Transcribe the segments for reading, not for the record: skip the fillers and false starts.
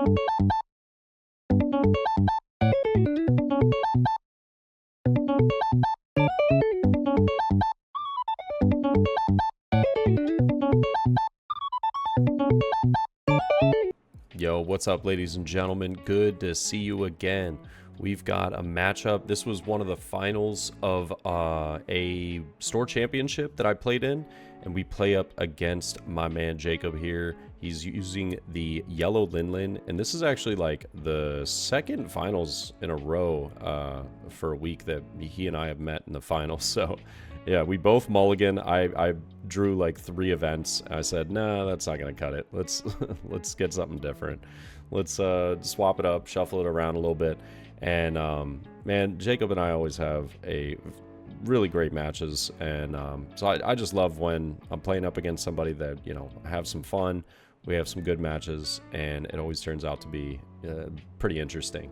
Yo, what's up, ladies and gentlemen? Good to see you again. We've got a matchup. This was one of the finals of a store championship that I played in, and we play up against my man Jacob here. He's using the yellow LinLin, and this is actually like the second finals in a row for a week that he and I have met in the finals. So yeah, we both mulligan. I drew like 3 events. I said, nah, that's not gonna cut it. Let's let's get something different. Let's swap it up, shuffle it around a little bit. And man, Jacob and I always have a really great matches, and so I just love when I'm playing up against somebody that, you know, have some fun. We have some good matches, and it always turns out to be pretty interesting.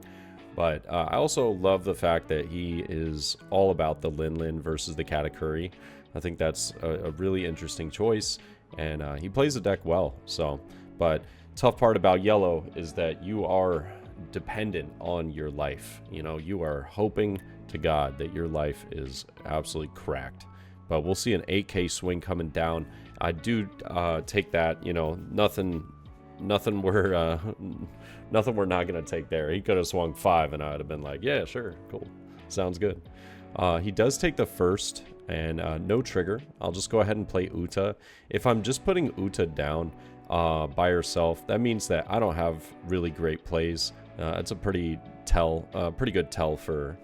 But I also love the fact that he is all about the LinLin versus the Katakuri. I think that's a really interesting choice, and he plays the deck well. So, but tough part about yellow is that you are dependent on your life. You know, you are hoping to God that your life is absolutely cracked. But we'll see an 8K swing coming down. I do take that. You know, nothing we're not gonna take there. He could have swung 5, and I'd have been like, yeah, sure, cool, sounds good. He does take the first, and no trigger. I'll just go ahead and play Uta. If I'm just putting Uta down by herself, that means that I don't have really great plays. It's a pretty good tell for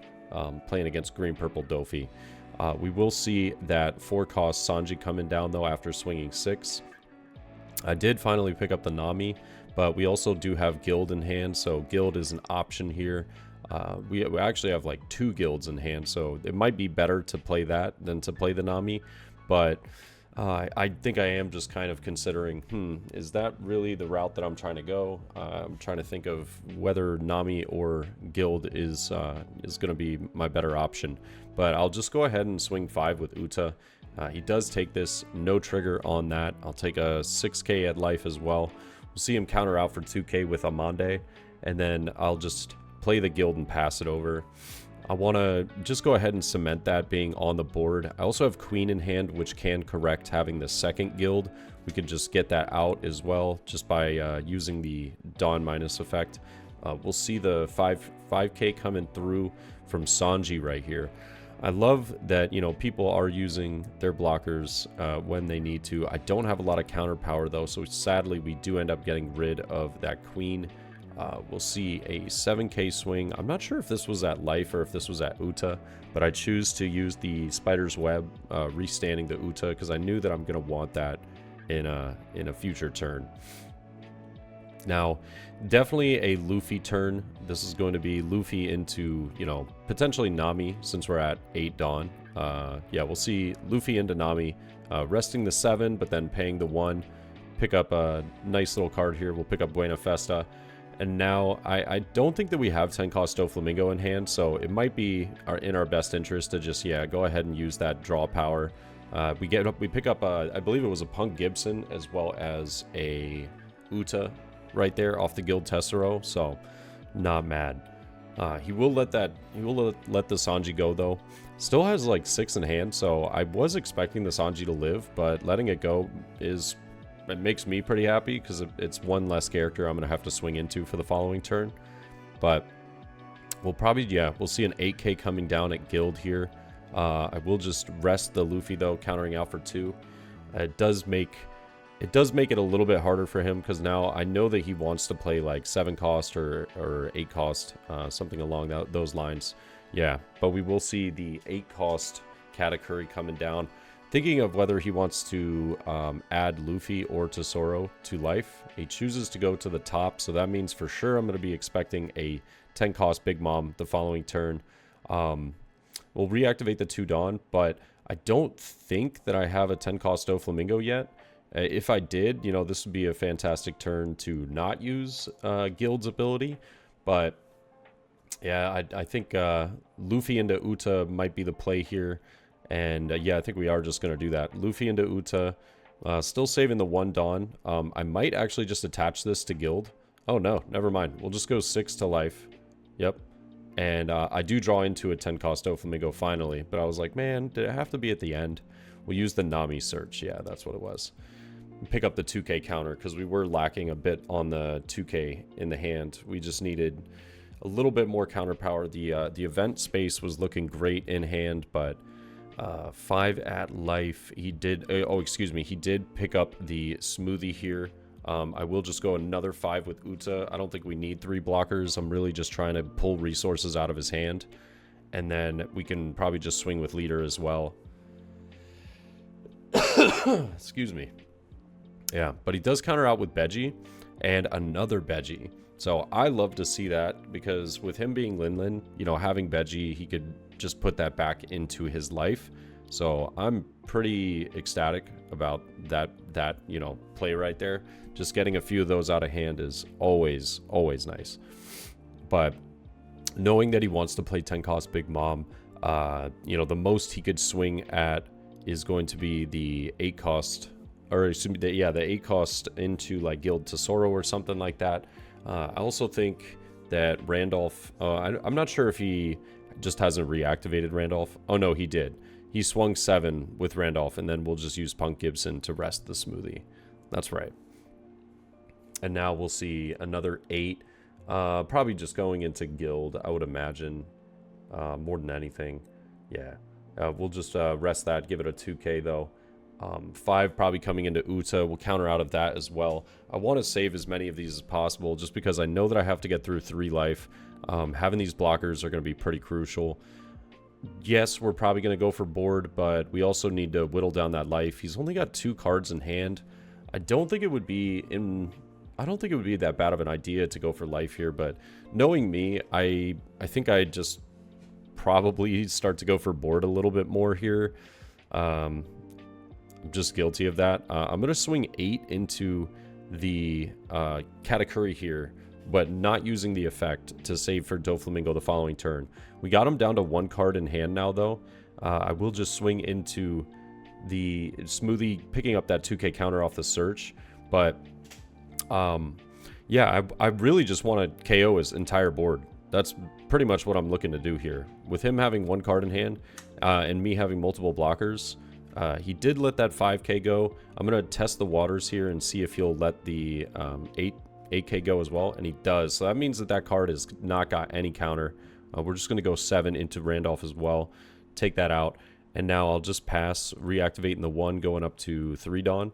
playing against green purple Dofi. We will see that 4-cost Sanji coming down though after swinging 6. I did finally pick up the Nami, but we also do have Guild in hand, so Guild is an option here. We actually have like 2 guilds in hand, so it might be better to play that than to play the Nami. But I think I am just kind of considering, is that really the route that I'm trying to go? I'm trying to think of whether Nami or Guild is going to be my better option. But I'll just go ahead and swing 5 with Uta. He does take this, no trigger on that. I'll take a 6K at life as well. We'll see him counter out for 2K with Amande, and then I'll just play the Guild and pass it over. I want to just go ahead and cement that being on the board. I also have Queen in hand, which can correct having the second Guild. We can just get that out as well just by using the Dawn minus effect. We'll see the 5K coming through from Sanji right here. I love that, you know, people are using their blockers when they need to. I don't have a lot of counter power though, so sadly we do end up getting rid of that Queen. We'll see a 7K swing. I'm not sure if this was at life or if this was at Uta, but I choose to use the Spider's Web, restanding the Uta, because I knew that I'm going to want that in a future turn. Now, definitely a Luffy turn. This is going to be Luffy into, you know, potentially Nami, since we're at 8 Dawn. Yeah, we'll see Luffy into Nami, resting the 7, but then paying the 1. Pick up a nice little card here. We'll pick up Buena Festa. And now I don't think that we have 10-cost Doflamingo in hand, so it might be in our best interest to just, yeah, go ahead and use that draw power. We pick up, I believe it was a Punk Gibson as well as a Uta right there off the Guild Tessero, so not mad. He will let the Sanji go though. Still has like 6 in hand, so I was expecting the Sanji to live, but letting it go it makes me pretty happy because it's one less character I'm going to have to swing into for the following turn. But we'll probably, yeah, we'll see an 8K coming down at Guild here. I will just rest the Luffy though, countering out for 2. It does make it a little bit harder for him because now I know that he wants to play like 7-cost or 8-cost, something along those lines. Yeah, but we will see the 8-cost Katakuri coming down. Thinking of whether he wants to add Luffy or Tesoro to life. He chooses to go to the top, so that means for sure I'm going to be expecting a 10-cost Big Mom the following turn. We'll reactivate the 2 Dawn, but I don't think that I have a 10-cost Doflamingo yet. If I did, you know, this would be a fantastic turn to not use Guild's ability, but yeah, I think Luffy into Uta might be the play here. And yeah, I think we are just going to do that. Luffy into Uta, still saving the 1 Dawn. I might actually just attach this to Guild Oh, no, never mind. We'll just go 6 to life. Yep. And I do draw into a 10 cost Doflamingo finally, but I was like, man, did it have to be at the end? We'll use the Nami search. Yeah, that's what it was. Pick up the 2k counter because we were lacking a bit on the 2k in the hand. We just needed a little bit more counter power. The event space was looking great in hand, but 5 at life. He did, he did pick up the smoothie here. I will just go another 5 with Uta. I don't think we need 3 blockers. I'm really just trying to pull resources out of his hand. And then we can probably just swing with leader as well. Excuse me. Yeah, but he does counter out with Beji and another Beji. So I love to see that because with him being LinLin, you know, having Beji, he could just put that back into his life. So I'm pretty ecstatic about that you know, play right there. Just getting a few of those out of hand is always nice. But knowing that he wants to play 10 cost Big Mom, you know, the most he could swing at is going to be the 8 cost, or the 8 cost into like Guild Tesoro or something like that. I also think that Randolph, I'm not sure if he just hasn't reactivated Randolph. Oh no, he did. He swung 7 with Randolph, and then we'll just use Punk Gibson to rest the smoothie. That's right. And now we'll see another 8. Probably just going into Guild, I would imagine, more than anything. Yeah. We'll just rest that, give it a 2k though. 5 probably coming into Uta. We'll counter out of that as well. I want to save as many of these as possible just because I know that I have to get through 3 life. Having these blockers are going to be pretty crucial. Yes, we're probably going to go for board, but we also need to whittle down that life. He's only got 2 cards in hand. I don't think it would be that bad of an idea to go for life here, but knowing me, I think I'd just probably start to go for board a little bit more here. I'm just guilty of that. I'm going to swing 8 into the Katakuri here, but not using the effect to save for Doflamingo the following turn. We got him down to 1 card in hand now, though. I will just swing into the smoothie, picking up that 2k counter off the search. But, yeah, I really just want to KO his entire board. That's pretty much what I'm looking to do here. With him having 1 card in hand and me having multiple blockers, he did let that 5k go. I'm going to test the waters here and see if he'll let the 8k go as well, and he does. So that means that that card has not got any counter. We're just going to go 7 into Randolph as well, take that out, and now I'll just pass, reactivating the 1, going up to 3 Dawn,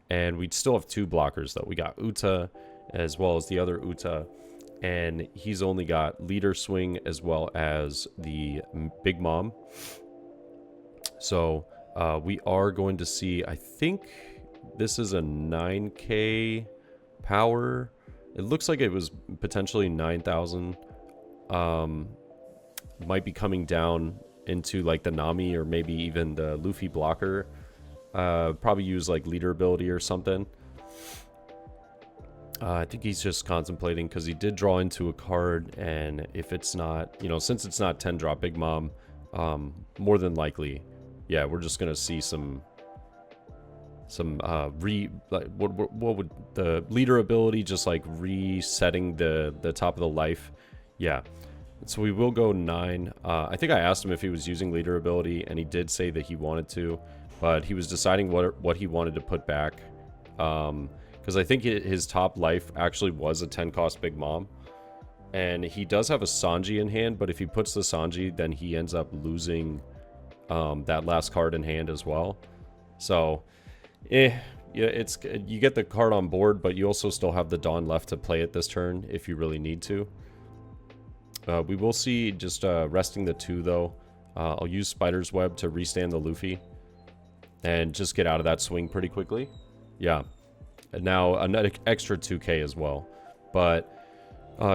and we'd still have 2 blockers though. We got Uta as well as the other Uta, and he's only got leader swing as well as the Big Mom. So we are going to see, I think this is a 9k power. It looks like it was potentially 9,000. Might be coming down into like the Nami or maybe even the Luffy blocker. Probably use like leader ability or something. I think he's just contemplating because he did draw into a card, and if it's not, you know, since it's not 10 drop Big Mom, more than likely, yeah, we're just gonna see some what would the leader ability, just like resetting the top of the life. Yeah, so we will go 9. I think I asked him if he was using leader ability, and he did say that he wanted to, but he was deciding what he wanted to put back, because I think his top life actually was a 10 cost Big Mom, and he does have a Sanji in hand, but if he puts the Sanji, then he ends up losing that last card in hand as well. So yeah, it's, you get the card on board, but you also still have the Dawn left to play it this turn if you really need to. We will see just resting the 2 though. I'll use Spider's Web to restand the Luffy and just get out of that swing pretty quickly. Yeah, and now an extra 2k as well. But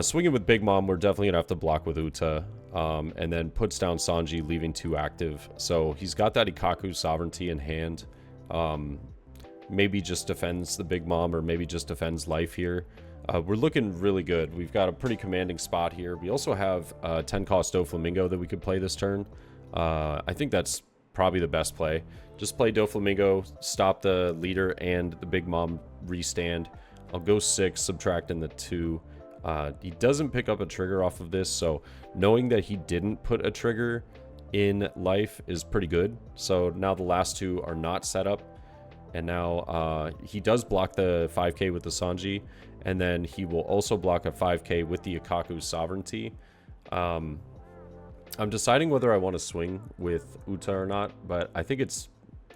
swinging with Big Mom, we're definitely gonna have to block with Uta, and then puts down Sanji, leaving 2 active. So he's got that Ikaku Sovereignty in hand. Maybe just defends the Big Mom, or maybe just defends life here. We're looking really good. We've got a pretty commanding spot here. We also have 10 cost Doflamingo that we could play this turn. I think that's probably the best play. Just play Doflamingo, stop the leader and the Big Mom restand. I'll go 6, subtracting the 2. He doesn't pick up a trigger off of this, so knowing that he didn't put a trigger in life is pretty good. So now the last 2 are not set up. And now he does block the 5k with the Sanji, and then he will also block a 5k with the Ikaku Sovereignty. I'm deciding whether I want to swing with Uta or not, but I think it's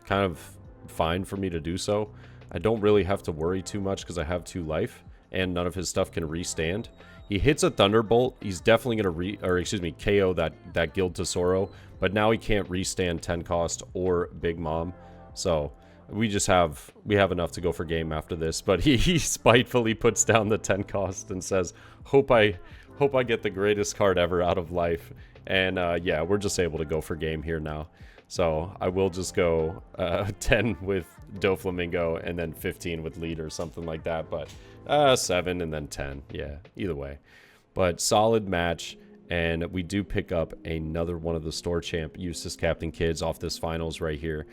kind of fine for me to do so. I don't really have to worry too much because I have 2 life, and none of his stuff can restand. He hits a Thunderbolt. He's definitely going to KO that Guild Tesoro, but now he can't restand 10 cost or Big Mom. So we have enough to go for game after this, but he spitefully puts down the 10 cost and says, hope I get the greatest card ever out of life. And yeah, we're just able to go for game here now. So I will just go 10 with Doflamingo and then 15 with lead or something like that, but 7 and then 10. Yeah, either way. But solid match, and we do pick up another one of the store champ Eustace Captain Kids off this finals right here.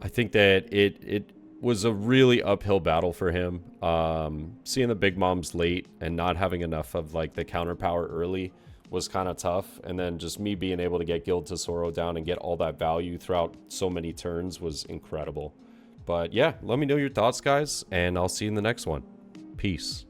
I think that it was a really uphill battle for him. Seeing the Big Moms late and not having enough of like the counter power early was kind of tough. And then just me being able to get Guild Tesoro down and get all that value throughout so many turns was incredible. But yeah, let me know your thoughts, guys, and I'll see you in the next one. Peace.